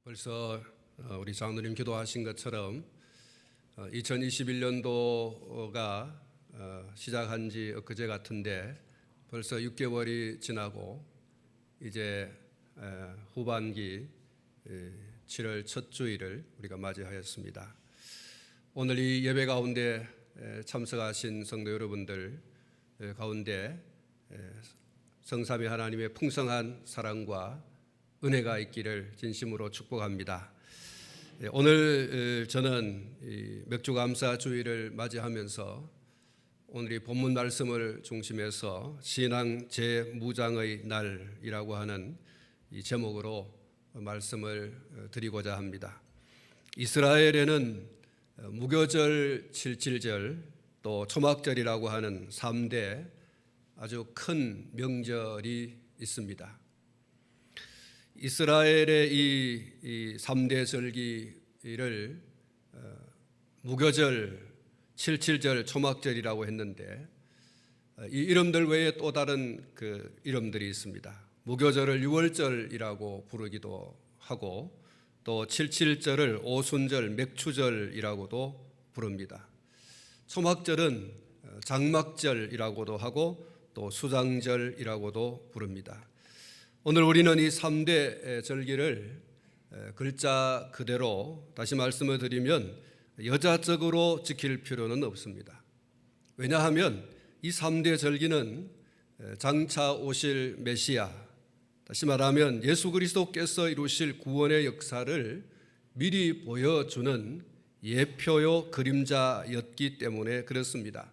벌써 우리 장로님 기도하신 것처럼 2021년도가 시작한 지 엊그제 같은데 벌써 6개월이 지나고 이제 후반기 7월 첫 주일을 우리가 맞이하였습니다. 오늘 이 예배 가운데 참석하신 성도 여러분들 가운데 성삼위 하나님의 풍성한 사랑과 은혜가 있기를 진심으로 축복합니다. 오늘 저는 맥주감사 주일을 맞이하면서 오늘 이 본문 말씀을 중심해서 신앙 재무장의 날이라고 하는 이 제목으로 말씀을 드리고자 합니다. 이스라엘에는 무교절, 칠칠절, 또 초막절이라고 하는 3대 아주 큰 명절이 있습니다. 이스라엘의 이 3대 절기를 무교절, 칠칠절, 초막절이라고 했는데 이 이름들 외에 또 다른 그 이름들이 있습니다. 무교절을 유월절이라고 부르기도 하고 또 칠칠절을 오순절, 맥추절이라고도 부릅니다. 초막절은 장막절이라고도 하고 또 수장절이라고도 부릅니다. 오늘 우리는 이 3대 절기를 글자 그대로 다시 말씀을 드리면 여자적으로 지킬 필요는 없습니다. 왜냐하면 이 3대 절기는 장차 오실 메시아, 다시 말하면 예수 그리스도께서 이루실 구원의 역사를 미리 보여주는 예표요 그림자였기 때문에 그렇습니다.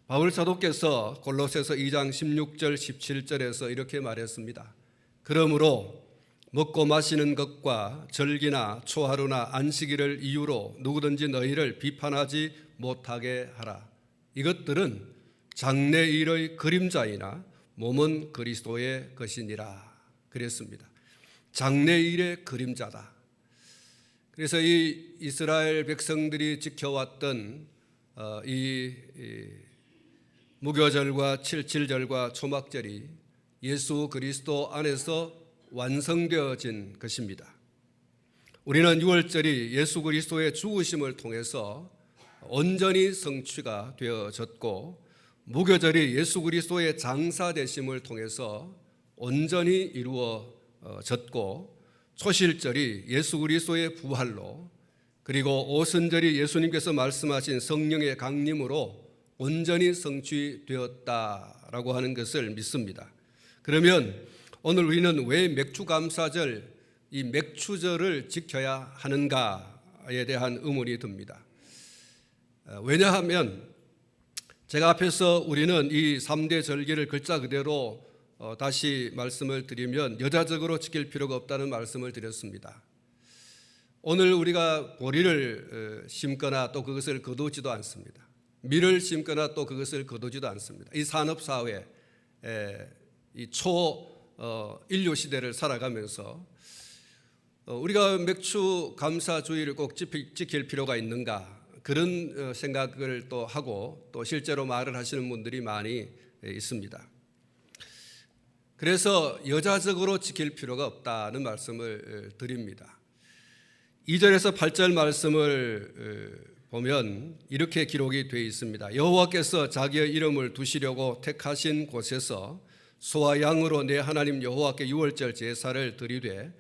바울 사도께서 골로새서 2장 16절 17절에서 이렇게 말했습니다. 그러므로 먹고 마시는 것과 절기나 초하루나 안식일을 이유로 누구든지 너희를 비판하지 못하게 하라. 이것들은 장래일의 그림자이나 몸은 그리스도의 것이니라 그랬습니다. 장래일의 그림자다. 그래서 이 이스라엘 백성들이 지켜왔던 이 무교절과 칠칠절과 초막절이 예수 그리스도 안에서 완성되어진 것입니다. 우리는 유월절이 예수 그리스도의 죽으심을 통해서 온전히 성취가 되어졌고 무교절이 예수 그리스도의 장사되심을 통해서 온전히 이루어졌고 초실절이 예수 그리스도의 부활로 그리고 오순절이 예수님께서 말씀하신 성령의 강림으로 온전히 성취되었다라고 하는 것을 믿습니다. 그러면 오늘 우리는 왜 맥주감사절, 이 맥추절을 지켜야 하는가에 대한 의문이 듭니다. 왜냐하면 제가 앞에서 우리는 이 3대 절기를 글자 그대로 다시 말씀을 드리면 여자적으로 지킬 필요가 없다는 말씀을 드렸습니다. 오늘 우리가 보리를 심거나 또 그것을 거두지도 않습니다. 밀을 심거나 또 그것을 거두지도 않습니다. 이 산업사회, 이 초인류 시대를 살아가면서 우리가 맥주 감사주의를 꼭 지킬 필요가 있는가 그런 생각을 또 하고 또 실제로 말을 하시는 분들이 많이 있습니다. 그래서 여자적으로 지킬 필요가 없다는 말씀을 드립니다. 2절에서 8절 말씀을 보면 이렇게 기록이 되어 있습니다. 여호와께서 자기의 이름을 두시려고 택하신 곳에서 소와 양으로 내 하나님 여호와께 유월절 제사를 드리되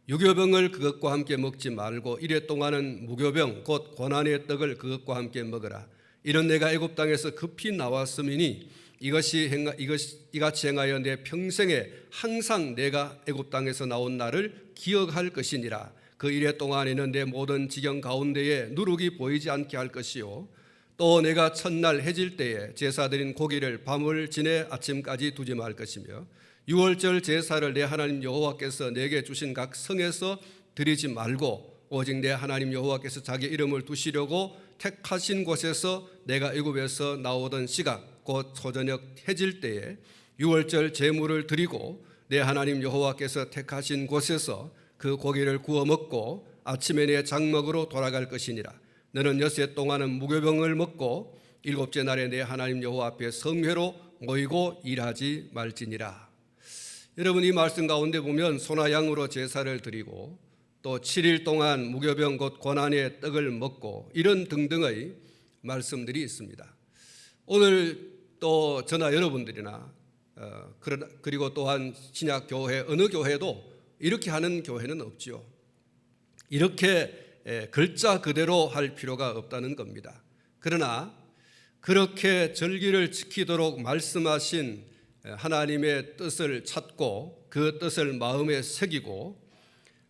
유교병을 그것과 함께 먹지 말고 이래 동안은 무교병 곧 고난의 떡을 그것과 함께 먹으라. 이는 내가 애굽 땅에서 급히 나왔음이니 이같이 행하여 내 평생에 항상 내가 애굽 땅에서 나온 날을 기억할 것이니라. 그 이래 동안에는 내 모든 지경 가운데에 누룩이 보이지 않게 할 것이요 또 내가 첫날 해질 때에 제사드린 고기를 밤을 지내 아침까지 두지 말 것이며 유월절 제사를 내 하나님 여호와께서 내게 주신 각 성에서 드리지 말고 오직 내 하나님 여호와께서 자기 이름을 두시려고 택하신 곳에서 내가 애굽에서 나오던 시각 곧 초저녁 해질 때에 유월절 제물을 드리고 내 하나님 여호와께서 택하신 곳에서 그 고기를 구워 먹고 아침에 내 장막으로 돌아갈 것이니라. 너는 엿새 동안은 무교병을 먹고 일곱째 날에 내 하나님 여호와 앞에 성회로 모이고 일하지 말지니라. 여러분, 이 말씀 가운데 보면 소나 양으로 제사를 드리고 또 7일 동안 무교병 곧 고난의 떡을 먹고 이런 등등의 말씀들이 있습니다. 오늘 또 저나 여러분들이나 그리고 또한 신약 교회 어느 교회도 이렇게 하는 교회는 없지요. 이렇게 글자 그대로 할 필요가 없다는 겁니다. 그러나 그렇게 절기를 지키도록 말씀하신 하나님의 뜻을 찾고 그 뜻을 마음에 새기고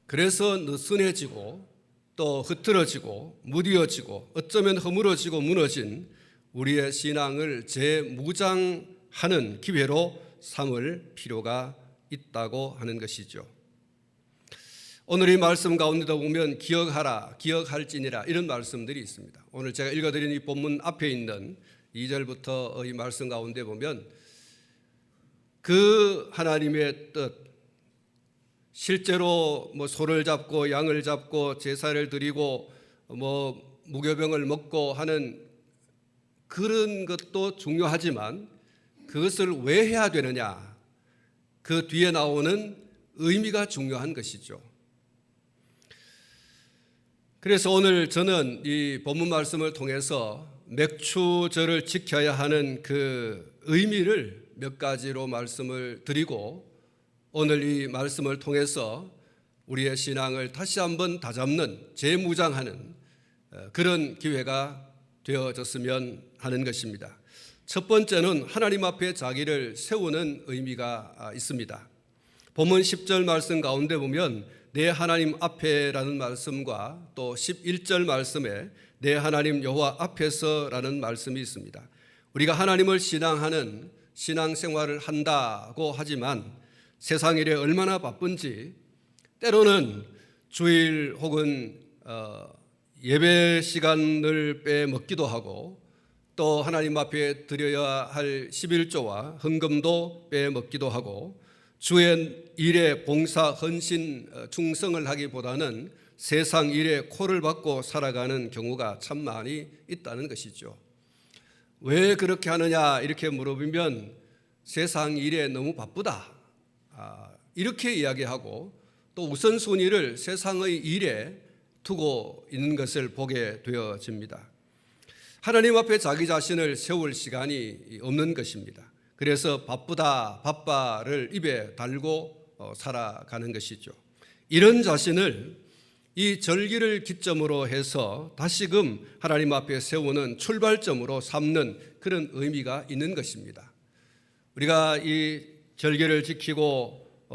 그래서 느슨해지고 또 흐트러지고 무뎌지고 어쩌면 허물어지고 무너진 우리의 신앙을 재무장하는 기회로 삼을 필요가 있다고 하는 것이죠. 오늘 이 말씀 가운데도 보면 기억하라, 기억할지니라 이런 말씀들이 있습니다. 오늘 제가 읽어드린 이 본문 앞에 있는 2절부터 이 말씀 가운데 보면 그 하나님의 뜻, 실제로 소를 잡고 양을 잡고 제사를 드리고 무교병을 먹고 하는 그런 것도 중요하지만 그것을 왜 해야 되느냐, 그 뒤에 나오는 의미가 중요한 것이죠. 그래서 오늘 저는 이 본문 말씀을 통해서 맥추절을 지켜야 하는 그 의미를 몇 가지로 말씀을 드리고 오늘 이 말씀을 통해서 우리의 신앙을 다시 한번 다잡는 재무장하는 그런 기회가 되어졌으면 하는 것입니다. 첫 번째는 하나님 앞에 자기를 세우는 의미가 있습니다. 본문 10절 말씀 가운데 보면 내 하나님 앞에라는 말씀과 또 11절 말씀에 내 하나님 여호와 앞에서라는 말씀이 있습니다. 우리가 하나님을 신앙하는 신앙생활을 한다고 하지만 세상 일에 얼마나 바쁜지 때로는 주일 혹은 예배 시간을 빼먹기도 하고 또 하나님 앞에 드려야 할 11조와 헌금도 빼먹기도 하고 주의 일에 봉사, 헌신, 충성을 하기보다는 세상 일에 코를 박고 살아가는 경우가 참 많이 있다는 것이죠. 왜 그렇게 하느냐 이렇게 물어보면 세상 일에 너무 바쁘다 이렇게 이야기하고 또 우선순위를 세상의 일에 두고 있는 것을 보게 되어집니다. 하나님 앞에 자기 자신을 세울 시간이 없는 것입니다. 그래서 바쁘다 바빠를 입에 달고 살아가는 것이죠. 이런 자신을 이 절기를 기점으로 해서 다시금 하나님 앞에 세우는 출발점으로 삼는 그런 의미가 있는 것입니다. 우리가 이 절기를 지키고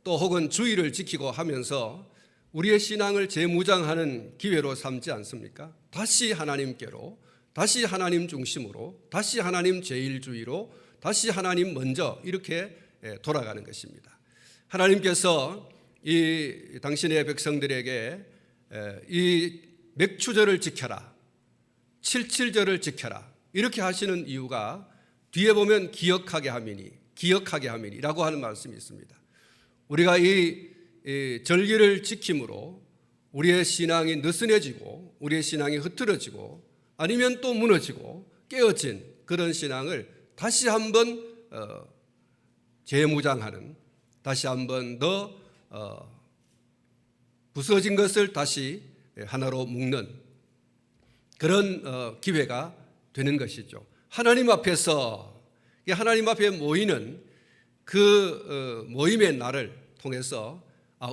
또 혹은 주의를 지키고 하면서 우리의 신앙을 재무장하는 기회로 삼지 않습니까? 다시 하나님께로, 다시 하나님 중심으로, 다시 하나님 제일주의로, 다시 하나님 먼저 이렇게 돌아가는 것입니다. 하나님께서 이 당신의 백성들에게 이 맥추절을 지켜라, 칠칠절을 지켜라 이렇게 하시는 이유가 뒤에 보면 기억하게 함이니라고 하는 말씀이 있습니다. 우리가 이 절기를 지킴으로 우리의 신앙이 느슨해지고 우리의 신앙이 흐트러지고 아니면 또 무너지고 깨어진 그런 신앙을 다시 한번 재무장하는, 다시 한번 더 부서진 것을 다시 하나로 묶는 그런 기회가 되는 것이죠. 하나님 앞에서 하나님 앞에 모이는 그 모임의 날을 통해서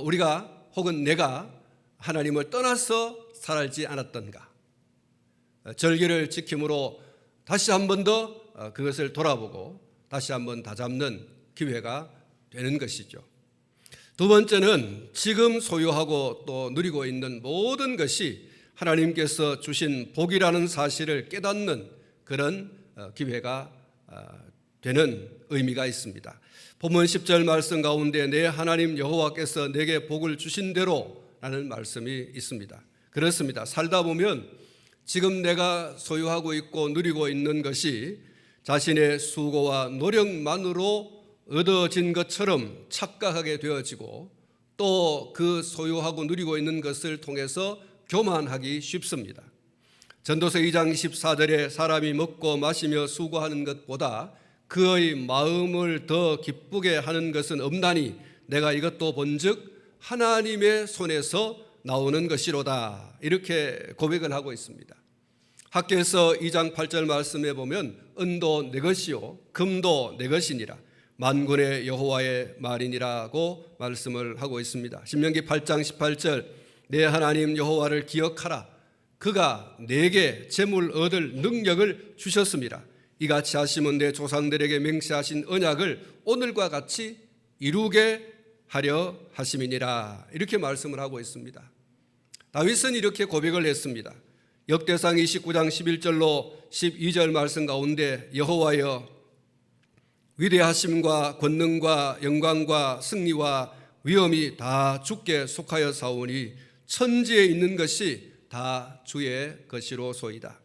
우리가 혹은 내가 하나님을 떠나서 살지 않았던가, 절기를 지킴으로 다시 한 번 더 그것을 돌아보고 다시 한 번 다잡는 기회가 되는 것이죠. 두 번째는 지금 소유하고 또 누리고 있는 모든 것이 하나님께서 주신 복이라는 사실을 깨닫는 그런 기회가 되는 의미가 있습니다. 본문 10절 말씀 가운데 내 하나님 여호와께서 내게 복을 주신 대로 라는 말씀이 있습니다. 그렇습니다. 살다 보면 지금 내가 소유하고 있고 누리고 있는 것이 자신의 수고와 노력만으로 얻어진 것처럼 착각하게 되어지고 또 그 소유하고 누리고 있는 것을 통해서 교만하기 쉽습니다. 전도서 2장 14절에 사람이 먹고 마시며 수고하는 것보다 그의 마음을 더 기쁘게 하는 것은 없나니 내가 이것도 본즉 하나님의 손에서 나오는 것이로다. 이렇게 고백을 하고 있습니다. 학개서 2장 8절 말씀에 보면 은도 내 것이요 금도 내 것이니라 만군의 여호와의 말이니라고 말씀을 하고 있습니다. 신명기 8장 18절 내 하나님 여호와를 기억하라. 그가 내게 재물 얻을 능력을 주셨습니다. 이같이 하시면 내 조상들에게 맹세하신 언약을 오늘과 같이 이루게 하려 하심이니라. 이렇게 말씀을 하고 있습니다. 다윗은 이렇게 고백을 했습니다. 역대상 29장 11절로 12절 말씀 가운데 여호와여 위대하심과 권능과 영광과 승리와 위엄이 다 주께 속하여 사오니 천지에 있는 것이 다 주의 것이로소이다.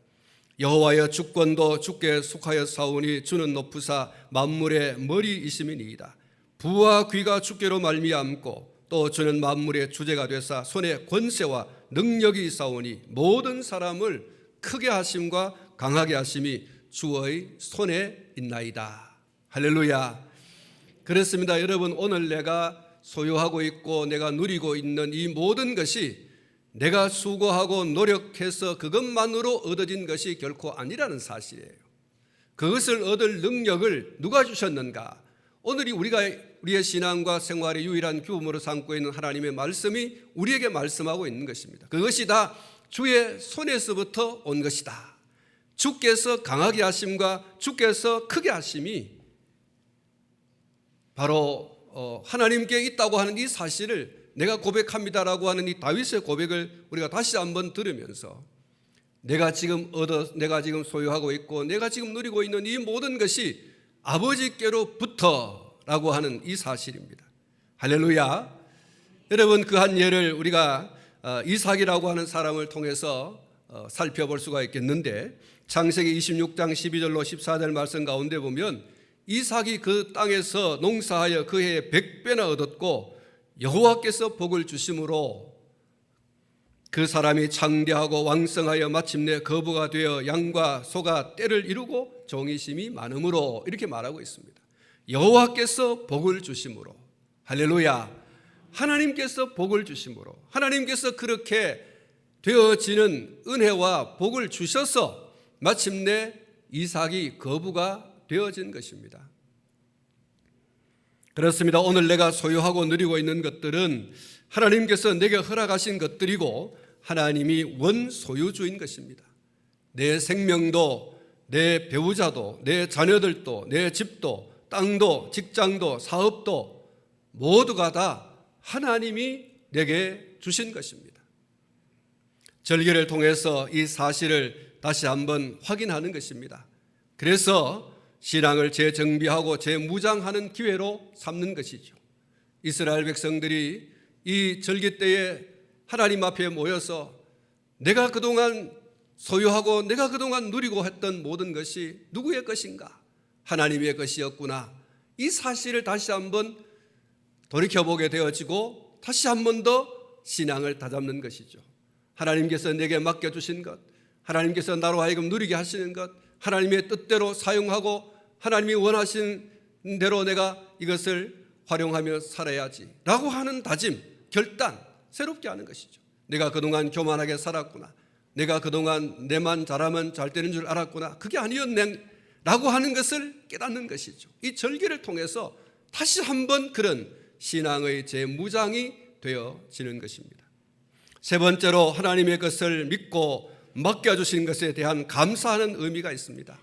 여호와여 주권도 주께 속하여 사오니 주는 높으사 만물의 머리이심이니이다. 부와 귀가 주께로 말미암고 또 주는 만물의 주제가 되사 손에 권세와 능력이 있사오니 모든 사람을 크게 하심과 강하게 하심이 주의 손에 있나이다. 할렐루야. 그렇습니다. 여러분, 오늘 내가 소유하고 있고 내가 누리고 있는 이 모든 것이 내가 수고하고 노력해서 그것만으로 얻어진 것이 결코 아니라는 사실이에요. 그것을 얻을 능력을 누가 주셨는가? 오늘이 우리의 신앙과 생활의 유일한 규범으로 삼고 있는 하나님의 말씀이 우리에게 말씀하고 있는 것입니다. 그것이 다 주의 손에서부터 온 것이다. 주께서 강하게 하심과 주께서 크게 하심이 바로 하나님께 있다고 하는 이 사실을 내가 고백합니다라고 하는 이 다윗의 고백을 우리가 다시 한번 들으면서 내가 지금 소유하고 있고 내가 지금 누리고 있는 이 모든 것이 아버지께로부터라고 하는 이 사실입니다. 할렐루야. 여러분, 그 한 예를 우리가 이삭이라고 하는 사람을 통해서 살펴볼 수가 있겠는데 창세기 26장 12절로 14절 말씀 가운데 보면 이삭이 그 땅에서 농사하여 그 해에 100배나 얻었고 여호와께서 복을 주심으로 그 사람이 창대하고 왕성하여 마침내 거부가 되어 양과 소가 때를 이루고 종이심이 많음으로 이렇게 말하고 있습니다. 여호와께서 복을 주심으로. 할렐루야. 하나님께서 복을 주심으로 하나님께서 그렇게 되어지는 은혜와 복을 주셔서 마침내 이삭이 거부가 되어진 것입니다. 그렇습니다. 오늘 내가 소유하고 누리고 있는 것들은 하나님께서 내게 허락하신 것들이고 하나님이 원소유주인 것입니다. 내 생명도 내 배우자도 내 자녀들도 내 집도 땅도 직장도 사업도 모두가 다 하나님이 내게 주신 것입니다. 절기를 통해서 이 사실을 다시 한번 확인하는 것입니다. 그래서 신앙을 재정비하고 재무장하는 기회로 삼는 것이죠. 이스라엘 백성들이 이 절기 때에 하나님 앞에 모여서 내가 그동안 소유하고 내가 그동안 누리고 했던 모든 것이 누구의 것인가? 하나님의 것이었구나. 이 사실을 다시 한번 돌이켜보게 되어지고 다시 한 번 더 신앙을 다잡는 것이죠. 하나님께서 내게 맡겨주신 것, 하나님께서 나로 하여금 누리게 하시는 것, 하나님의 뜻대로 사용하고 하나님이 원하신 대로 내가 이것을 활용하며 살아야지 라고 하는 다짐, 결단, 새롭게 하는 것이죠. 내가 그동안 교만하게 살았구나. 내가 그동안 내만 잘하면 잘 되는 줄 알았구나. 그게 아니었네 라고 하는 것을 깨닫는 것이죠. 이 절기를 통해서 다시 한번 그런 신앙의 재무장이 되어지는 것입니다. 세 번째로 하나님의 것을 믿고 맡겨주신 것에 대한 감사하는 의미가 있습니다.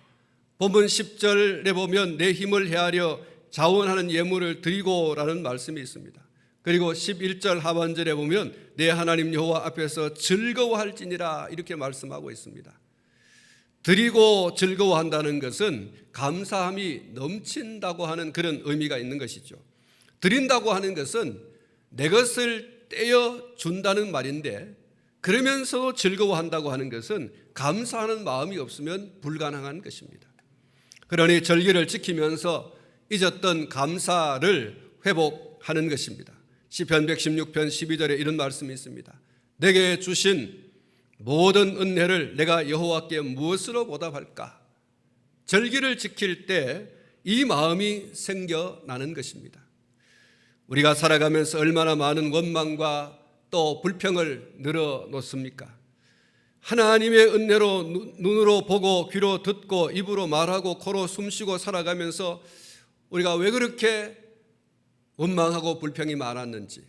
본문 10절에 보면 내 힘을 헤아려 자원하는 예물을 드리고라는 말씀이 있습니다. 그리고 11절 하반절에 보면 내 하나님 여호와 앞에서 즐거워할지니라 이렇게 말씀하고 있습니다. 드리고 즐거워한다는 것은 감사함이 넘친다고 하는 그런 의미가 있는 것이죠. 드린다고 하는 것은 내 것을 떼어 준다는 말인데 그러면서도 즐거워한다고 하는 것은 감사하는 마음이 없으면 불가능한 것입니다. 그러니 절기를 지키면서 잊었던 감사를 회복하는 것입니다. 시편 116편 12절에 이런 말씀이 있습니다. 내게 주신 모든 은혜를 내가 여호와께 무엇으로 보답할까? 절기를 지킬 때 이 마음이 생겨나는 것입니다. 우리가 살아가면서 얼마나 많은 원망과 또 불평을 늘어놓습니까? 하나님의 은혜로 눈으로 보고 귀로 듣고 입으로 말하고 코로 숨쉬고 살아가면서 우리가 왜 그렇게 원망하고 불평이 많았는지,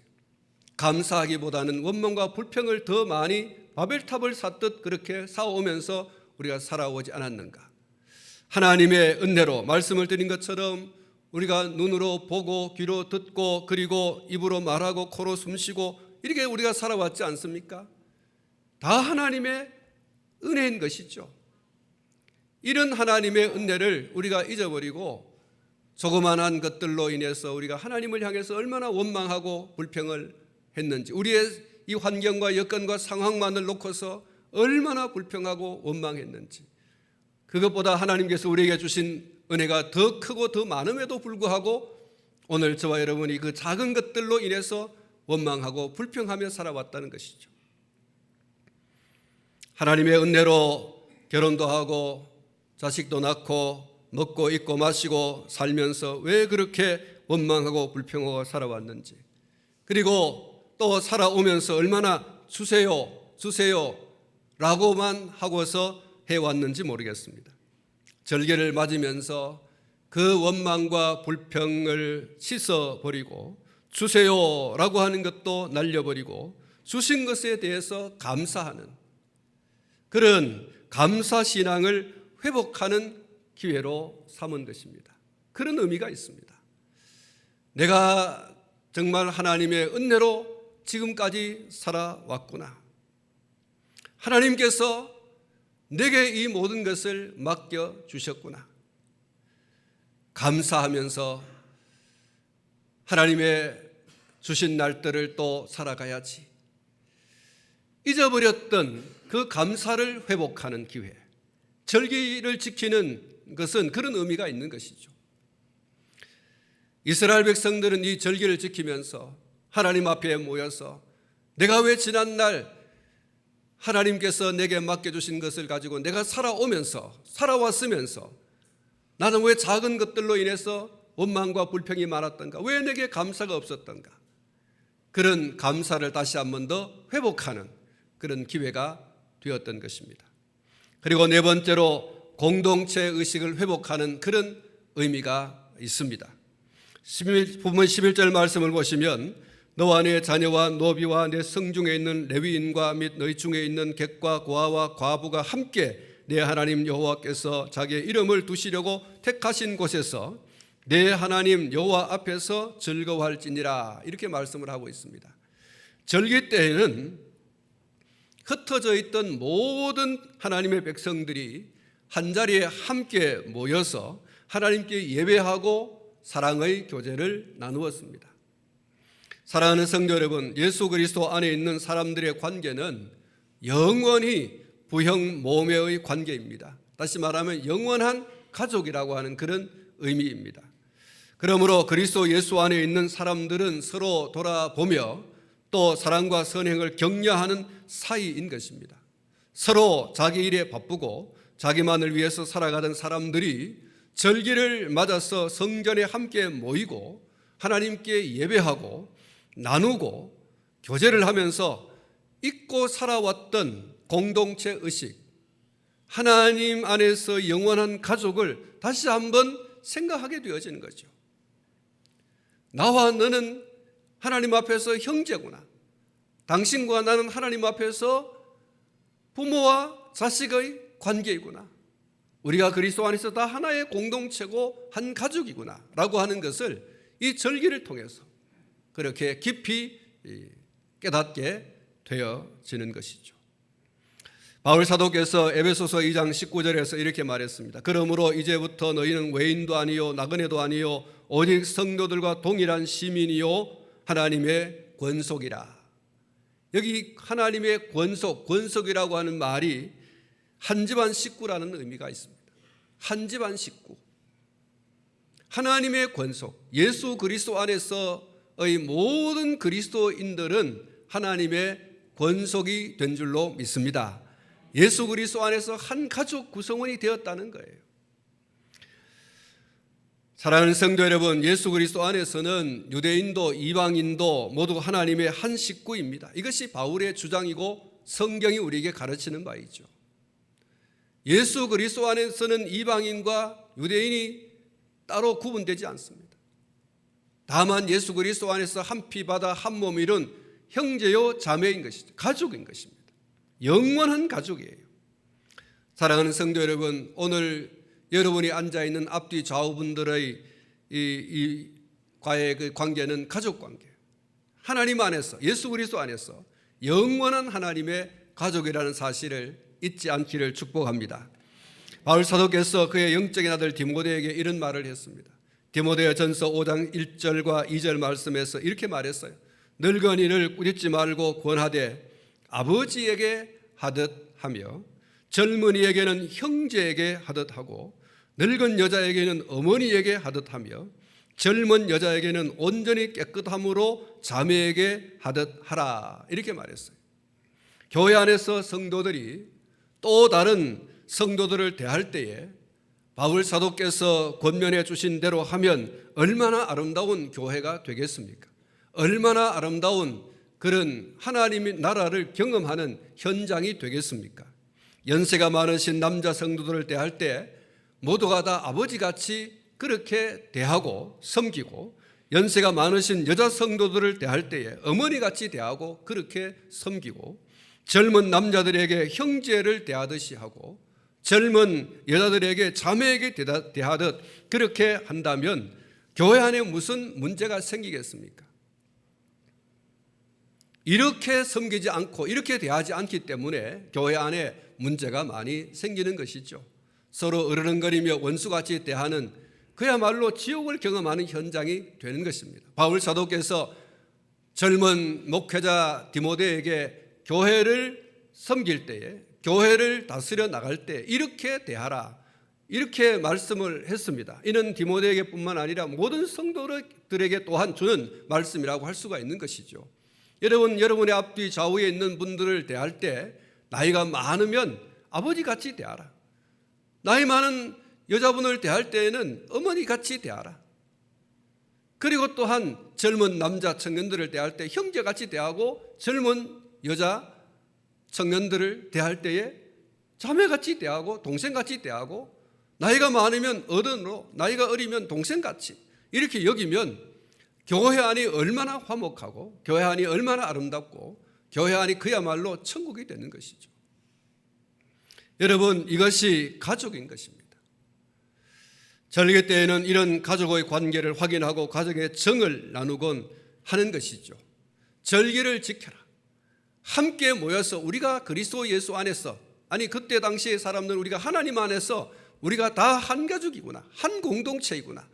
감사하기보다는 원망과 불평을 더 많이 바벨탑을 쌓듯 그렇게 쌓아오면서 우리가 살아오지 않았는가? 하나님의 은혜로 말씀을 드린 것처럼 우리가 눈으로 보고 귀로 듣고 그리고 입으로 말하고 코로 숨쉬고 이렇게 우리가 살아왔지 않습니까? 다 하나님의 은혜인 것이죠. 이런 하나님의 은혜를 우리가 잊어버리고 조그만한 것들로 인해서 우리가 하나님을 향해서 얼마나 원망하고 불평을 했는지, 우리의 이 환경과 여건과 상황만을 놓고서 얼마나 불평하고 원망했는지, 그것보다 하나님께서 우리에게 주신 은혜가 더 크고 더 많음에도 불구하고 오늘 저와 여러분이 그 작은 것들로 인해서 원망하고 불평하며 살아왔다는 것이죠. 하나님의 은혜로 결혼도 하고 자식도 낳고 먹고 입고 마시고 살면서 왜 그렇게 원망하고 불평하고 살아왔는지, 그리고 또 살아오면서 얼마나 주세요 주세요 라고만 하고서 해왔는지 모르겠습니다. 절개를 맞으면서 그 원망과 불평을 씻어버리고 주세요라고 하는 것도 날려버리고 주신 것에 대해서 감사하는 그런 감사신앙을 회복하는 기회로 삼은 것입니다. 그런 의미가 있습니다. 내가 정말 하나님의 은혜로 지금까지 살아왔구나. 하나님께서 내게 이 모든 것을 맡겨주셨구나. 감사하면서 하나님의 주신 날들을 또 살아가야지. 잊어버렸던 그 감사를 회복하는 기회. 절기를 지키는 것은 그런 의미가 있는 것이죠. 이스라엘 백성들은 이 절기를 지키면서 하나님 앞에 모여서 내가 왜 지난날 하나님께서 내게 맡겨주신 것을 가지고 내가 살아왔으면서 나는 왜 작은 것들로 인해서 원망과 불평이 많았던가? 왜 내게 감사가 없었던가? 그런 감사를 다시 한 번 더 회복하는 그런 기회가 되었던 것입니다. 그리고 네 번째로 공동체 의식을 회복하는 그런 의미가 있습니다. 본문 11절 말씀을 보시면 너와 네 자녀와 노비와 내 성중에 있는 레위인과 및 너희 중에 있는 객과 고아와 과부가 함께 내 하나님 여호와께서 자기의 이름을 두시려고 택하신 곳에서 내 하나님 여호와 앞에서 즐거워할지니라, 이렇게 말씀을 하고 있습니다. 절기 때에는 흩어져 있던 모든 하나님의 백성들이 한자리에 함께 모여서 하나님께 예배하고 사랑의 교제를 나누었습니다. 사랑하는 성도 여러분, 예수 그리스도 안에 있는 사람들의 관계는 영원히 부형모매의 관계입니다. 다시 말하면 영원한 가족이라고 하는 그런 의미입니다. 그러므로 그리스도 예수 안에 있는 사람들은 서로 돌아보며 또 사랑과 선행을 격려하는 사이인 것입니다. 서로 자기 일에 바쁘고 자기만을 위해서 살아가던 사람들이 절기를 맞아서 성전에 함께 모이고 하나님께 예배하고 나누고 교제를 하면서 잊고 살아왔던 공동체 의식, 하나님 안에서 영원한 가족을 다시 한번 생각하게 되어지는 거죠. 나와 너는 하나님 앞에서 형제구나. 당신과 나는 하나님 앞에서 부모와 자식의 관계이구나. 우리가 그리스도 안에서 다 하나의 공동체고 한 가족이구나 라고 하는 것을 이 절기를 통해서 그렇게 깊이 깨닫게 되어지는 것이죠. 바울 사도께서 에베소서 2장 19절에서 이렇게 말했습니다. 그러므로 이제부터 너희는 외인도 아니요 나그네도 아니요 오직 성도들과 동일한 시민이요 하나님의 권속이라. 여기 하나님의 권속이라고 하는 말이 한 집안 식구라는 의미가 있습니다. 한 집안 식구. 하나님의 권속, 예수 그리스도 안에서의 모든 그리스도인들은 하나님의 권속이 된 줄로 믿습니다. 예수 그리스도 안에서 한 가족 구성원이 되었다는 거예요. 사랑하는 성도 여러분, 예수 그리스도 안에서는 유대인도 이방인도 모두 하나님의 한 식구입니다. 이것이 바울의 주장이고 성경이 우리에게 가르치는 바이죠. 예수 그리스도 안에서는 이방인과 유대인이 따로 구분되지 않습니다. 다만 예수 그리스도 안에서 한 피 바다 한 몸 이룬 형제요 자매인 것이죠. 가족인 것입니다. 영원한 가족이에요. 사랑하는 성도 여러분, 오늘 여러분이 앉아있는 앞뒤 좌우분들의 과의 그 관계는 가족 관계예요. 하나님 안에서, 예수 그리스도 안에서 영원한 하나님의 가족이라는 사실을 잊지 않기를 축복합니다. 바울 사도께서 그의 영적인 아들 디모데에게 이런 말을 했습니다. 디모데전서 5장 1절과 2절 말씀에서 이렇게 말했어요. 늙은이를 꾸짖지 말고 권하되 아버지에게 하듯 하며 젊은이에게는 형제에게 하듯 하고 늙은 여자에게는 어머니에게 하듯 하며 젊은 여자에게는 온전히 깨끗함으로 자매에게 하듯 하라, 이렇게 말했어요. 교회 안에서 성도들이 또 다른 성도들을 대할 때에 바울 사도께서 권면해 주신 대로 하면 얼마나 아름다운 교회가 되겠습니까? 얼마나 아름다운 그런 하나님의 나라를 경험하는 현장이 되겠습니까? 연세가 많으신 남자 성도들을 대할 때 모두가 다 아버지같이 그렇게 대하고 섬기고, 연세가 많으신 여자 성도들을 대할 때에 어머니같이 대하고 그렇게 섬기고, 젊은 남자들에게 형제를 대하듯이 하고 젊은 여자들에게 자매에게 대하듯 그렇게 한다면 교회 안에 무슨 문제가 생기겠습니까? 이렇게 섬기지 않고 이렇게 대하지 않기 때문에 교회 안에 문제가 많이 생기는 것이죠. 서로 으르렁거리며 원수같이 대하는, 그야말로 지옥을 경험하는 현장이 되는 것입니다. 바울 사도께서 젊은 목회자 디모데에게 교회를 섬길 때에, 교회를 다스려 나갈 때 이렇게 대하라, 이렇게 말씀을 했습니다. 이는 디모데에게 뿐만 아니라 모든 성도들에게 또한 주는 말씀이라고 할 수가 있는 것이죠. 여러분의 앞뒤 좌우에 있는 분들을 대할 때 나이가 많으면 아버지같이 대하라. 나이 많은 여자분을 대할 때에는 어머니같이 대하라. 그리고 또한 젊은 남자 청년들을 대할 때 형제같이 대하고, 젊은 여자 청년들을 대할 때에 자매같이 대하고 동생같이 대하고, 나이가 많으면 어른으로, 나이가 어리면 동생같이 이렇게 여기면 교회 안이 얼마나 화목하고 교회 안이 얼마나 아름답고 교회 안이 그야말로 천국이 되는 것이죠. 여러분, 이것이 가족인 것입니다. 절기 때에는 이런 가족의 관계를 확인하고 가족의 정을 나누곤 하는 것이죠. 절기를 지켜라. 함께 모여서 우리가 그리스도 예수 안에서, 아니 그때 당시의 사람들은 우리가 하나님 안에서 우리가 다 한 가족이구나, 한 공동체이구나,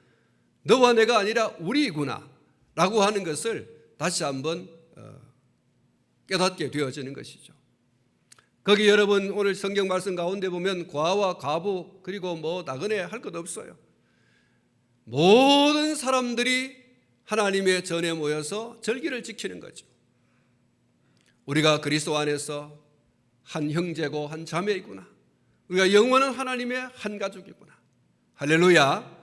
너와 내가 아니라 우리이구나 라고 하는 것을 다시 한번 깨닫게 되어지는 것이죠. 거기 여러분 오늘 성경 말씀 가운데 보면 과와 과부 그리고 뭐 나그네 할 것 없어요. 모든 사람들이 하나님의 전에 모여서 절기를 지키는 거죠. 우리가 그리스도 안에서 한 형제고 한 자매이구나, 우리가 영원한 하나님의 한 가족이구나. 할렐루야.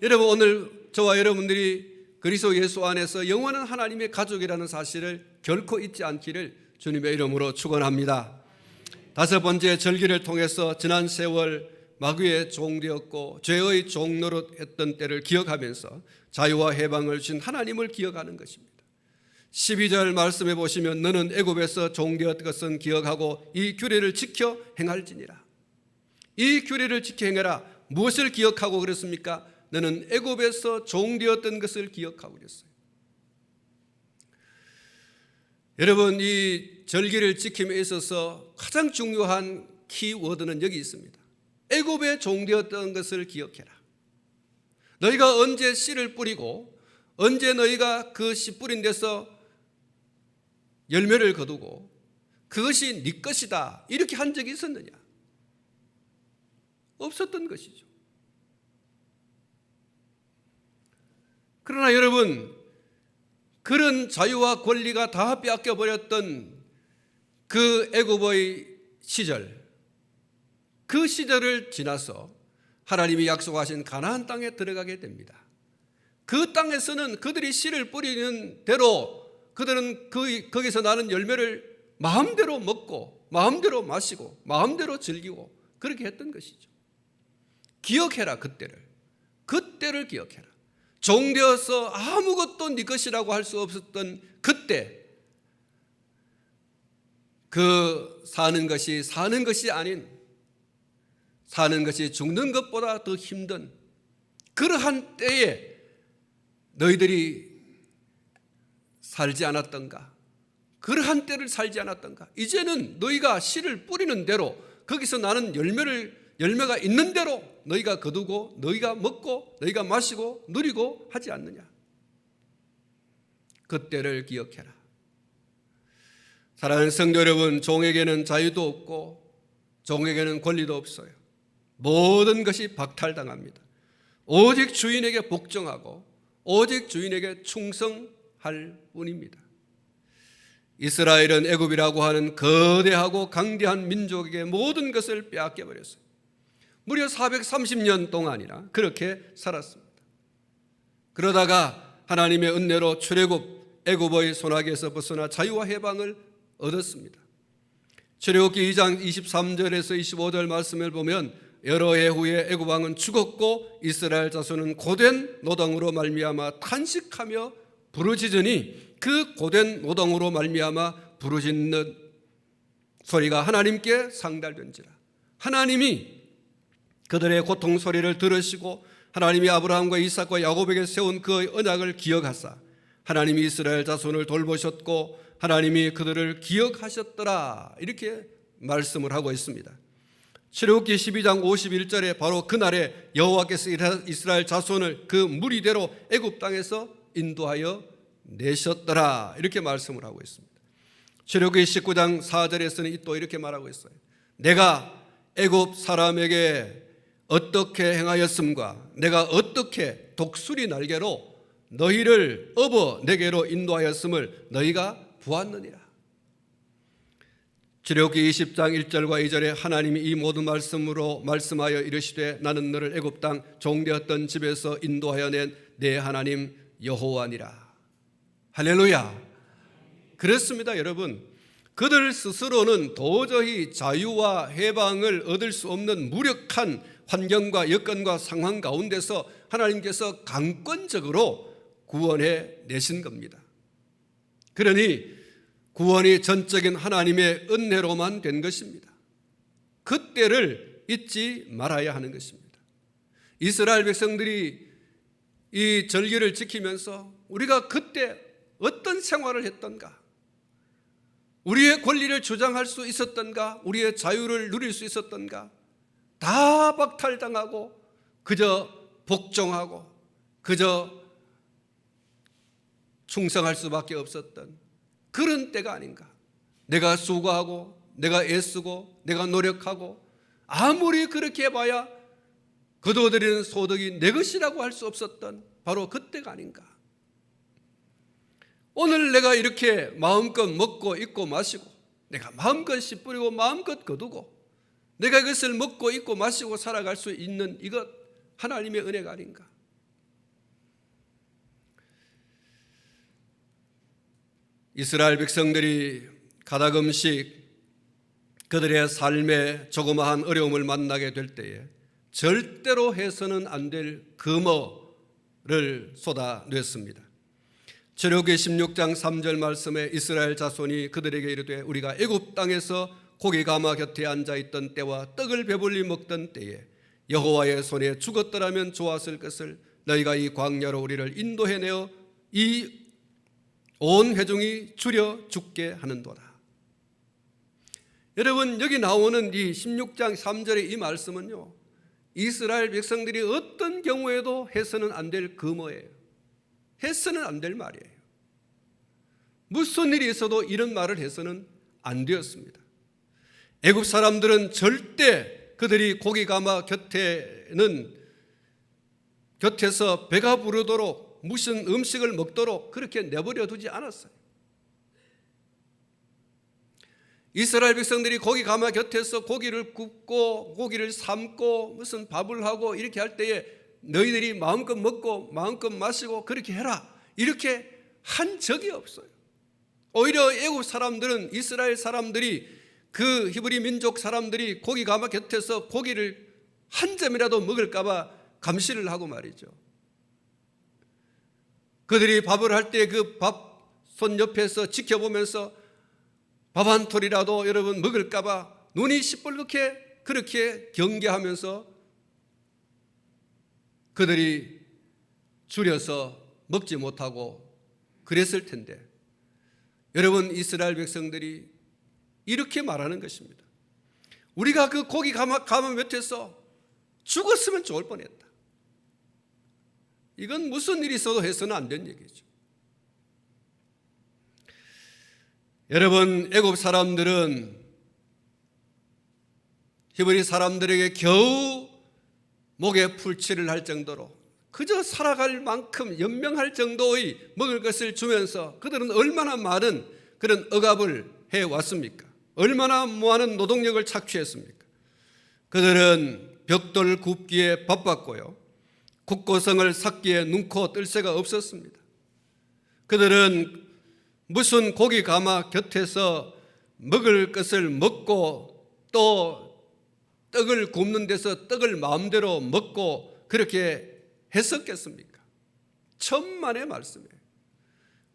여러분, 오늘 저와 여러분들이 그리스도 예수 안에서 영원한 하나님의 가족이라는 사실을 결코 잊지 않기를 주님의 이름으로 축원합니다. 다섯 번째, 절기를 통해서 지난 세월 마귀의 종되었고 죄의 종노릇했던 때를 기억하면서 자유와 해방을 주신 하나님을 기억하는 것입니다. 12절 말씀해 보시면 너는 애굽에서 종되었던 것은 기억하고 이 규례를 지켜 행할지니라. 이 규례를 지켜 행해라. 무엇을 기억하고 그랬습니까? 너는 애굽에서 종되었던 것을 기억하고 그랬어요. 여러분, 이 절기를 지킴에 있어서 가장 중요한 키워드는 여기 있습니다. 애굽에 종되었던 것을 기억해라. 너희가 언제 씨를 뿌리고 언제 너희가 그 씨 뿌린 데서 열매를 거두고 그것이 네 것이다 이렇게 한 적이 있었느냐? 없었던 것이죠. 그러나 여러분, 그런 자유와 권리가 다 빼앗겨 버렸던 그 애굽의 시절, 그 시절을 지나서 하나님이 약속하신 가나안 땅에 들어가게 됩니다. 그 땅에서는 그들이 씨를 뿌리는 대로 그들은 거기서 나는 열매를 마음대로 먹고 마음대로 마시고 마음대로 즐기고 그렇게 했던 것이죠. 기억해라. 그때를 기억해라. 종되어서 아무것도 네 것이라고 할 수 없었던 그때, 그 사는 것이 아닌 사는 것이 죽는 것보다 더 힘든 그러한 때에 너희들이 살지 않았던가? 그러한 때를 살지 않았던가? 이제는 너희가 씨를 뿌리는 대로 거기서 나는 열매가 있는 대로 너희가 거두고 너희가 먹고 너희가 마시고 누리고 하지 않느냐? 그때를 기억해라. 사랑하는 성도 여러분, 종에게는 자유도 없고 종에게는 권리도 없어요. 모든 것이 박탈당합니다. 오직 주인에게 복종하고 오직 주인에게 충성할 뿐입니다. 이스라엘은 애굽이라고 하는 거대하고 강대한 민족에게 모든 것을 빼앗겨 버렸어요. 무려 430년 동안이나 그렇게 살았습니다. 그러다가 하나님의 은혜로 출애굽 애굽의 손아귀에서 벗어나 자유와 해방을 얻었습니다. 출애굽기 2장 23절에서 25절 말씀을 보면 여러 해 후에 애굽 왕은 죽었고 이스라엘 자손은 고된 노동으로 말미암아 탄식하며 부르짖으니 그 고된 노동으로 말미암아 부르짖는 소리가 하나님께 상달된지라. 하나님이 그들의 고통 소리를 들으시고 하나님이 아브라함과 이삭과 야곱에게 세운 그 언약을 기억하사 하나님이 이스라엘 자손을 돌보셨고 하나님이 그들을 기억하셨더라, 이렇게 말씀을 하고 있습니다. 출애굽기 12장 51절에 바로 그날에 여호와께서 이스라엘 자손을 그 무리대로 애굽 땅에서 인도하여 내셨더라, 이렇게 말씀을 하고 있습니다. 출애굽기 19장 4절에서는 또 이렇게 말하고 있어요. 내가 애굽 사람에게 어떻게 행하였음과 내가 어떻게 독수리 날개로 너희를 업어 내게로 인도하였음을 너희가 보았느니라. 출애굽기 20장 1절과 2절에 하나님이 이 모든 말씀으로 말씀하여 이르시되 나는 너를 애굽 땅 종되었던 집에서 인도하여 낸 내 하나님 여호와니라. 할렐루야. 그렇습니다, 여러분. 그들 스스로는 도저히 자유와 해방을 얻을 수 없는 무력한 환경과 여건과 상황 가운데서 하나님께서 강권적으로 구원해 내신 겁니다. 그러니 구원이 전적인 하나님의 은혜로만 된 것입니다. 그때를 잊지 말아야 하는 것입니다. 이스라엘 백성들이 이 절기를 지키면서 우리가 그때 어떤 생활을 했던가, 우리의 권리를 주장할 수 있었던가, 우리의 자유를 누릴 수 있었던가, 다 박탈당하고 그저 복종하고 그저 충성할 수밖에 없었던 그런 때가 아닌가. 내가 수고하고 내가 애쓰고 내가 노력하고 아무리 그렇게 해봐야 거두어들이는 소득이 내 것이라고 할 수 없었던 바로 그때가 아닌가. 오늘 내가 이렇게 마음껏 먹고 입고 마시고 내가 마음껏 씨 뿌리고 마음껏 거두고 내가 이것을 먹고 입고 마시고 살아갈 수 있는 이것 하나님의 은혜가 아닌가. 이스라엘 백성들이 가다금씩 그들의 삶에 조그마한 어려움을 만나게 될 때에 절대로 해서는 안 될 금어를 쏟아냈습니다. 출애굽기 16장 3절 말씀에 이스라엘 자손이 그들에게 이르되 우리가 애굽 땅에서 고기 가마 곁에 앉아있던 때와 떡을 배불리 먹던 때에 여호와의 손에 죽었더라면 좋았을 것을 너희가 이 광야로 우리를 인도해내어 이 온 회중이 줄여 죽게 하는도다. 여러분, 여기 나오는 이 16장 3절의 이 말씀은요, 이스라엘 백성들이 어떤 경우에도 해서는 안 될 금어예요. 해서는 안 될 말이에요. 무슨 일이 있어도 이런 말을 해서는 안 되었습니다. 애굽 사람들은 절대 그들이 고기 가마 곁에서 배가 부르도록 무슨 음식을 먹도록 그렇게 내버려 두지 않았어요. 이스라엘 백성들이 고기 가마 곁에서 고기를 굽고 고기를 삶고 무슨 밥을 하고 이렇게 할 때에 너희들이 마음껏 먹고 마음껏 마시고 그렇게 해라, 이렇게 한 적이 없어요. 오히려 애국 사람들은, 이스라엘 사람들이, 그 히브리 민족 사람들이 고기 가마 곁에서 고기를 한 점이라도 먹을까 봐 감시를 하고 말이죠. 그들이 밥을 할 때 그 밥손 옆에서 지켜보면서 밥 한 톨이라도 여러분 먹을까 봐 눈이 시뻘겋게 그렇게 경계하면서 그들이 줄여서 먹지 못하고 그랬을 텐데, 여러분, 이스라엘 백성들이 이렇게 말하는 것입니다. 우리가 그 고기 가마 곁에서 죽었으면 좋을 뻔했다. 이건 무슨 일이 있어도 해서는 안 된 얘기죠. 여러분, 애굽 사람들은 히브리 사람들에게 겨우 목에 풀칠을 할 정도로 그저 살아갈 만큼 연명할 정도의 먹을 것을 주면서 그들은 얼마나 많은 그런 억압을 해왔습니까? 얼마나 많은 노동력을 착취했습니까? 그들은 벽돌 굽기에 바빴고요, 국고성을 삭기에 눈코 뜰 새가 없었습니다. 그들은 무슨 고기 가마 곁에서 먹을 것을 먹고 또 떡을 굽는 데서 떡을 마음대로 먹고 그렇게 했었겠습니까? 천만의 말씀이에요.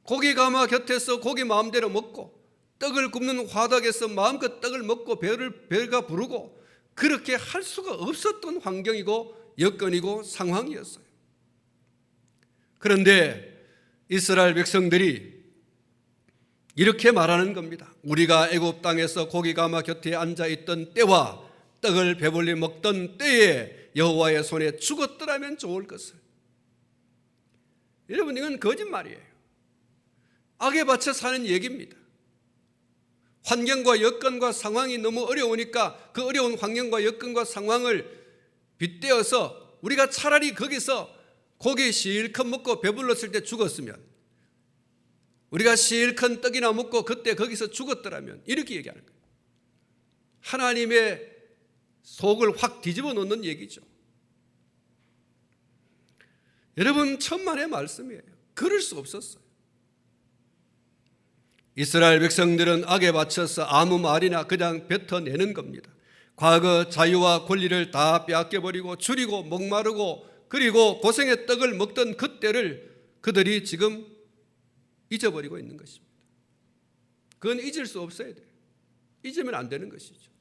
고기 가마 곁에서 고기 마음대로 먹고 떡을 굽는 화덕에서 마음껏 떡을 먹고 배가 부르고 그렇게 할 수가 없었던 환경이고 여건이고 상황이었어요. 그런데 이스라엘 백성들이 이렇게 말하는 겁니다. 우리가 애굽 땅에서 고기 가마 곁에 앉아있던 때와 떡을 배불리 먹던 때에 여호와의 손에 죽었더라면 좋을 것을. 여러분, 이건 거짓말이에요. 악에 받쳐 사는 얘기입니다. 환경과 여건과 상황이 너무 어려우니까 그 어려운 환경과 여건과 상황을 빗대어서 우리가 차라리 거기서 고기 실컷 먹고 배불렀을 때 죽었으면, 우리가 실컷 떡이나 먹고 그때 거기서 죽었더라면, 이렇게 얘기하는 거예요. 하나님의 속을 확 뒤집어 놓는 얘기죠. 여러분, 천만의 말씀이에요. 그럴 수 없었어요. 이스라엘 백성들은 악에 받쳐서 아무 말이나 그냥 뱉어내는 겁니다. 과거 자유와 권리를 다 빼앗겨버리고 줄이고 목마르고 그리고 고생의 떡을 먹던 그때를 그들이 지금 잊어버리고 있는 것입니다. 그건 잊을 수 없어야 돼요. 잊으면 안 되는 것이죠.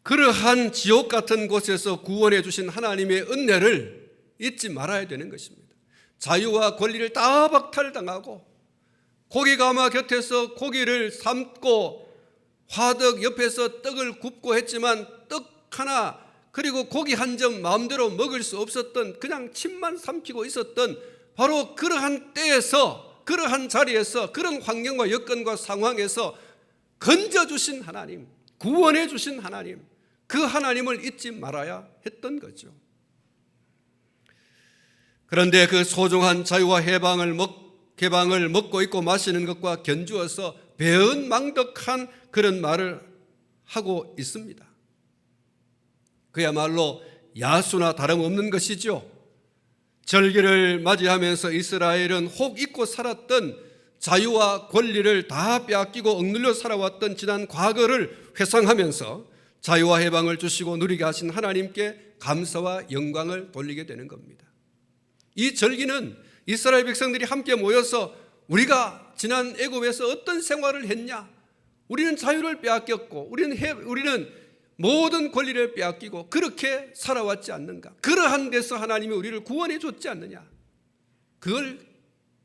그러한 지옥 같은 곳에서 구원해 주신 하나님의 은혜를 잊지 말아야 되는 것입니다. 자유와 권리를 다 박탈당하고 고기 가마 곁에서 고기를 삶고 화덕 옆에서 떡을 굽고 했지만 떡 하나 그리고 고기 한 점 마음대로 먹을 수 없었던, 그냥 침만 삼키고 있었던 바로 그러한 때에서, 그러한 자리에서, 그런 환경과 여건과 상황에서 건져주신 하나님, 구원해 주신 하나님, 그 하나님을 잊지 말아야 했던 거죠. 그런데 그 소중한 자유와 해방을 먹고 있고 마시는 것과 견주어서 배은망덕한 그런 말을 하고 있습니다. 그야말로 야수나 다름없는 것이죠. 절기를 맞이하면서 이스라엘은 혹 잊고 살았던 자유와 권리를 다 빼앗기고 억눌려 살아왔던 지난 과거를 회상하면서 자유와 해방을 주시고 누리게 하신 하나님께 감사와 영광을 돌리게 되는 겁니다. 이 절기는 이스라엘 백성들이 함께 모여서 우리가 지난 애굽에서 어떤 생활을 했냐, 우리는 자유를 빼앗겼고 우리는 모든 권리를 빼앗기고 그렇게 살아왔지 않는가, 그러한 데서 하나님이 우리를 구원해 줬지 않느냐, 그걸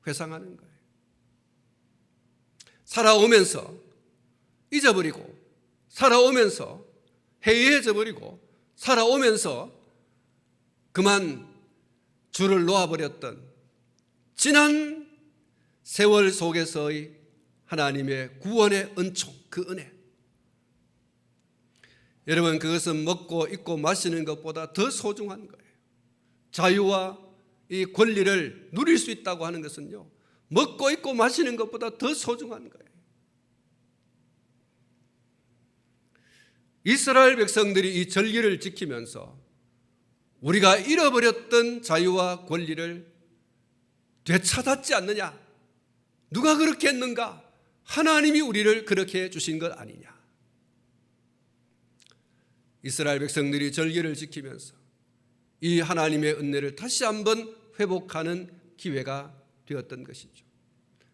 회상하는 거예요. 살아오면서 잊어버리고, 살아오면서 해이해져 버리고, 살아오면서 그만 줄을 놓아버렸던 지난 세월 속에서의 하나님의 구원의 은총, 그 은혜. 여러분, 그것은 먹고 입고 마시는 것보다 더 소중한 거예요. 자유와 이 권리를 누릴 수 있다고 하는 것은요, 먹고 입고 마시는 것보다 더 소중한 거예요. 이스라엘 백성들이 이 절기를 지키면서 우리가 잃어버렸던 자유와 권리를 되찾았지 않느냐? 누가 그렇게 했는가? 하나님이 우리를 그렇게 해주신 것 아니냐? 이스라엘 백성들이 절기를 지키면서 이 하나님의 은혜를 다시 한번 회복하는 기회가 되었던 것이죠.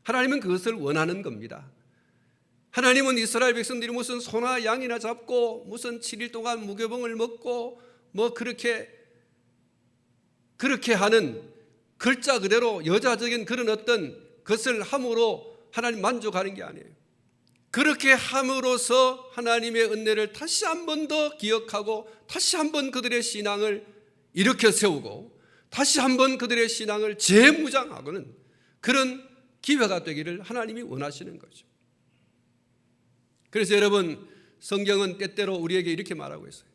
하나님은 그것을 원하는 겁니다. 하나님은 이스라엘 백성들이 무슨 소나 양이나 잡고 무슨 7일 동안 무교병을 먹고 뭐 그렇게 하는 글자 그대로 여자적인 그런 어떤 것을 함으로 하나님 만족하는 게 아니에요. 그렇게 함으로써 하나님의 은혜를 다시 한 번 더 기억하고 다시 한 번 그들의 신앙을 일으켜 세우고 다시 한 번 그들의 신앙을 재무장하고는 그런 기회가 되기를 하나님이 원하시는 거죠. 그래서 여러분, 성경은 때때로 우리에게 이렇게 말하고 있어요.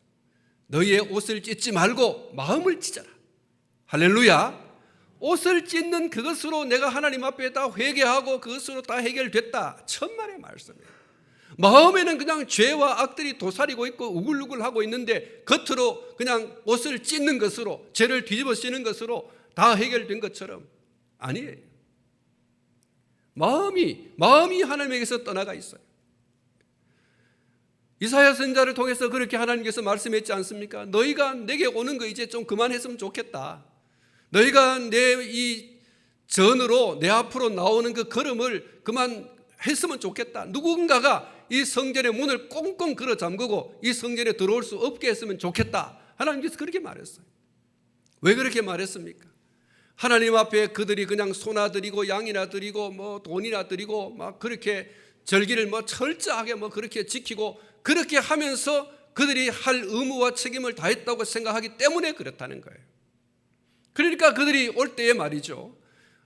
너희의 옷을 찢지 말고 마음을 찢어라. 할렐루야. 옷을 찢는 그것으로 내가 하나님 앞에 다 회개하고 그것으로 다 해결됐다. 천만의 말씀이에요. 마음에는 그냥 죄와 악들이 도사리고 있고 우글우글하고 있는데 겉으로 그냥 옷을 찢는 것으로, 죄를 뒤집어 쓰는 것으로 다 해결된 것처럼 아니에요. 마음이 하나님에게서 떠나가 있어요. 이사야 선지자를 통해서 그렇게 하나님께서 말씀했지 않습니까? 너희가 내게 오는 거 이제 좀 그만했으면 좋겠다. 너희가 내 이 전으로 내 앞으로 나오는 그 걸음을 그만했으면 좋겠다. 누군가가 이 성전의 문을 꽁꽁 걸어 잠그고 이 성전에 들어올 수 없게 했으면 좋겠다. 하나님께서 그렇게 말했어요. 왜 그렇게 말했습니까? 하나님 앞에 그들이 그냥 소나 드리고 양이나 드리고 뭐 돈이나 드리고 막 그렇게 절기를 뭐 철저하게 뭐 그렇게 지키고 그렇게 하면서 그들이 할 의무와 책임을 다했다고 생각하기 때문에 그렇다는 거예요. 그러니까 그들이 올 때에 말이죠,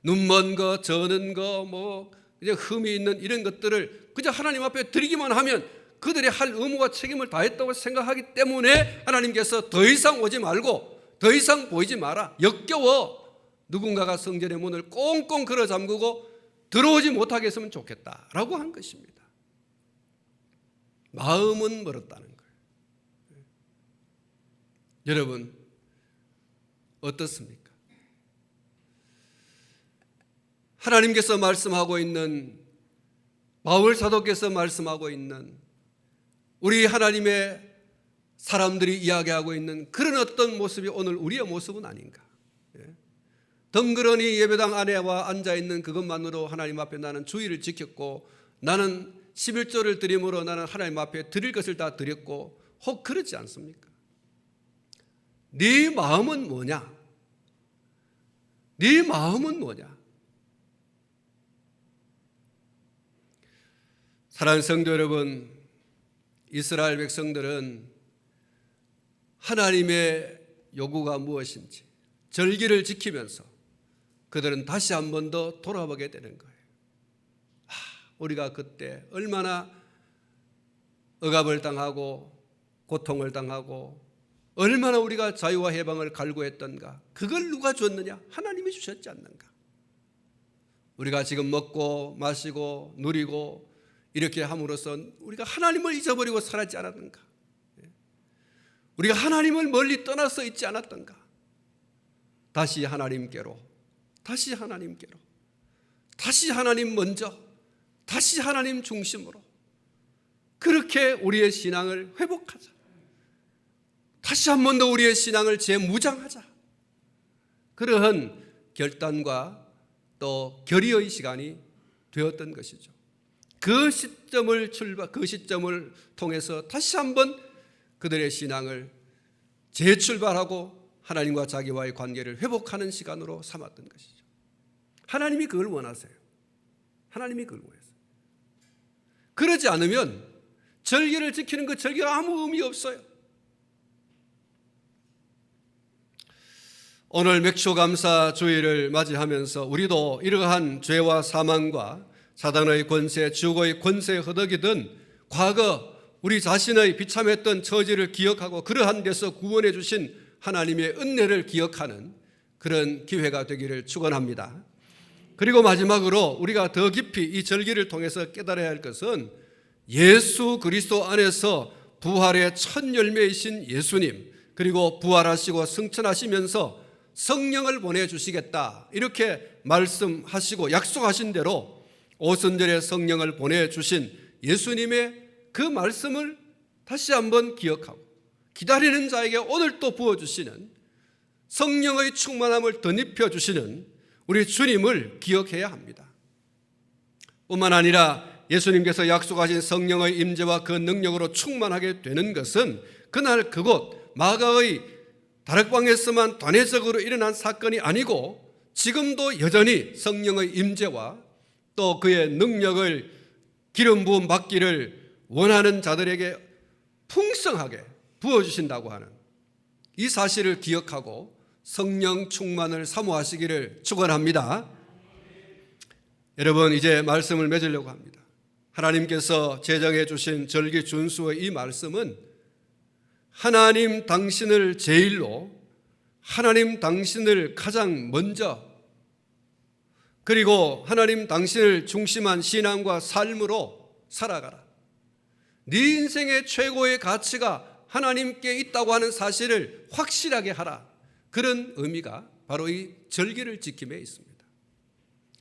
눈먼 거, 저는 거, 뭐 이제 흠이 있는 이런 것들을 그저 하나님 앞에 드리기만 하면 그들이 할 의무와 책임을 다했다고 생각하기 때문에 하나님께서 더 이상 오지 말고 더 이상 보이지 마라. 역겨워. 누군가가 성전의 문을 꽁꽁 걸어 잠그고 들어오지 못하게 했으면 좋겠다라고 한 것입니다. 마음은 멀었다는 거예요. 여러분 어떻습니까? 하나님께서 말씀하고 있는, 바울 사도께서 말씀하고 있는, 우리 하나님의 사람들이 이야기하고 있는 그런 어떤 모습이 오늘 우리의 모습은 아닌가? 덩그러니 예배당 안에와 앉아있는 그것만으로 하나님 앞에 나는 주의를 지켰고 나는 11조를 드림으로 나는 하나님 앞에 드릴 것을 다 드렸고 혹 그렇지 않습니까? 네 마음은 뭐냐? 네 마음은 뭐냐? 사랑하는 성도 여러분, 이스라엘 백성들은 하나님의 요구가 무엇인지 절기를 지키면서 그들은 다시 한 번 더 돌아보게 되는 거예요. 우리가 그때 얼마나 억압을 당하고 고통을 당하고 얼마나 우리가 자유와 해방을 갈구했던가. 그걸 누가 줬느냐? 하나님이 주셨지 않는가? 우리가 지금 먹고 마시고 누리고 이렇게 함으로써 우리가 하나님을 잊어버리고 살았지 않았던가? 우리가 하나님을 멀리 떠나서 있지 않았던가? 다시 하나님께로, 다시 하나님께로, 다시 하나님 먼저, 다시 하나님 중심으로 그렇게 우리의 신앙을 회복하자. 다시 한 번 더 우리의 신앙을 재무장하자. 그러한 결단과 또 결의의 시간이 되었던 것이죠. 그 시점을 통해서 다시 한번 그들의 신앙을 재출발하고 하나님과 자기와의 관계를 회복하는 시간으로 삼았던 것이죠. 하나님이 그걸 원하세요. 하나님이 그걸 원하세요. 그러지 않으면 절기를 지키는 그 절기가 아무 의미 없어요. 오늘 맥초감사 주일을 맞이하면서 우리도 이러한 죄와 사망과 사단의 권세, 지옥의 권세에 허덕이던 과거 우리 자신의 비참했던 처지를 기억하고 그러한 데서 구원해 주신 하나님의 은혜를 기억하는 그런 기회가 되기를 축원합니다. 그리고 마지막으로 우리가 더 깊이 이 절기를 통해서 깨달아야 할 것은 예수 그리스도 안에서 부활의 첫 열매이신 예수님, 그리고 부활하시고 승천하시면서 성령을 보내주시겠다 이렇게 말씀하시고 약속하신 대로 오순절에 성령을 보내주신 예수님의 그 말씀을 다시 한번 기억하고 기다리는 자에게 오늘 또 부어주시는 성령의 충만함을 덧입혀 주시는 우리 주님을 기억해야 합니다. 뿐만 아니라 예수님께서 약속하신 성령의 임재와 그 능력으로 충만하게 되는 것은 그날 그곳 마가의 다락방에서만 단회적으로 일어난 사건이 아니고 지금도 여전히 성령의 임재와 또 그의 능력을 기름 부음 받기를 원하는 자들에게 풍성하게 부어주신다고 하는 이 사실을 기억하고 성령 충만을 사모하시기를 축원합니다. 여러분, 이제 말씀을 맺으려고 합니다. 하나님께서 제정해 주신 절기 준수의 이 말씀은 하나님 당신을 제일로, 하나님 당신을 가장 먼저, 그리고 하나님 당신을 중심한 신앙과 삶으로 살아가라. 네 인생의 최고의 가치가 하나님께 있다고 하는 사실을 확실하게 하라. 그런 의미가 바로 이 절기를 지킴에 있습니다.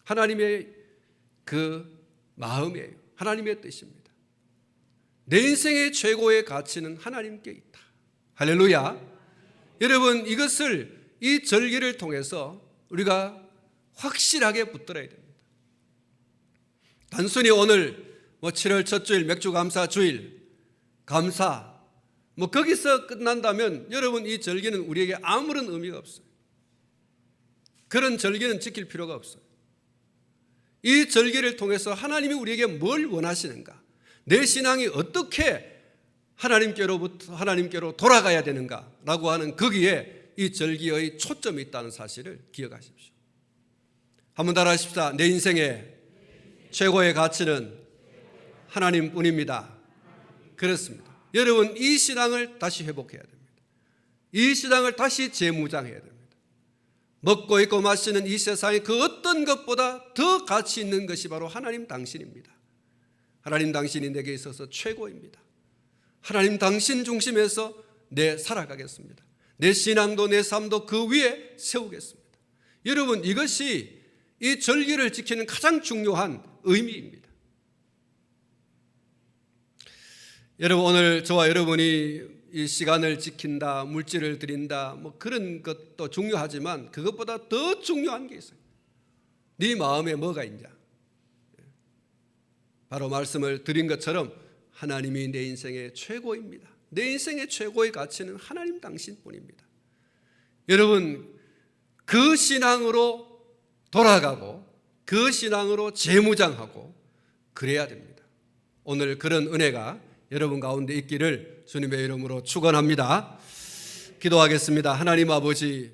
하나님의 그 마음이에요. 하나님의 뜻입니다. 내 인생의 최고의 가치는 하나님께 있다. 할렐루야. 여러분, 이것을 이 절기를 통해서 우리가 확실하게 붙들어야 됩니다. 단순히 오늘 7월 첫 주일 맥주감사 주일 감사 거기서 끝난다면 여러분, 이 절기는 우리에게 아무런 의미가 없어요. 그런 절기는 지킬 필요가 없어요. 이 절기를 통해서 하나님이 우리에게 뭘 원하시는가, 내 신앙이 어떻게 하나님께로 돌아가야 되는가라고 하는 거기에 이 절기의 초점이 있다는 사실을 기억하십시오. 한번 따라하십시다. 내 인생의 최고의 가치는 하나님뿐입니다. 그렇습니다. 여러분, 이 신앙을 다시 회복해야 됩니다. 이 신앙을 다시 재무장해야 됩니다. 먹고 입고 마시는 이 세상에 그 어떤 것보다 더 가치 있는 것이 바로 하나님 당신입니다. 하나님 당신이 내게 있어서 최고입니다. 하나님 당신 중심에서 내 살아가겠습니다. 내 신앙도 내 삶도 그 위에 세우겠습니다. 여러분, 이것이 이 절기를 지키는 가장 중요한 의미입니다. 여러분, 오늘 저와 여러분이 이 시간을 지킨다, 물질을 드린다, 그런 것도 중요하지만 그것보다 더 중요한 게 있어요. 네 마음에 뭐가 있냐? 바로 말씀을 드린 것처럼 하나님이 내 인생의 최고입니다. 내 인생의 최고의 가치는 하나님 당신뿐입니다. 여러분, 그 신앙으로 돌아가고 그 신앙으로 재무장하고 그래야 됩니다. 오늘 그런 은혜가 여러분 가운데 있기를 주님의 이름으로 축원합니다. 기도하겠습니다. 하나님 아버지,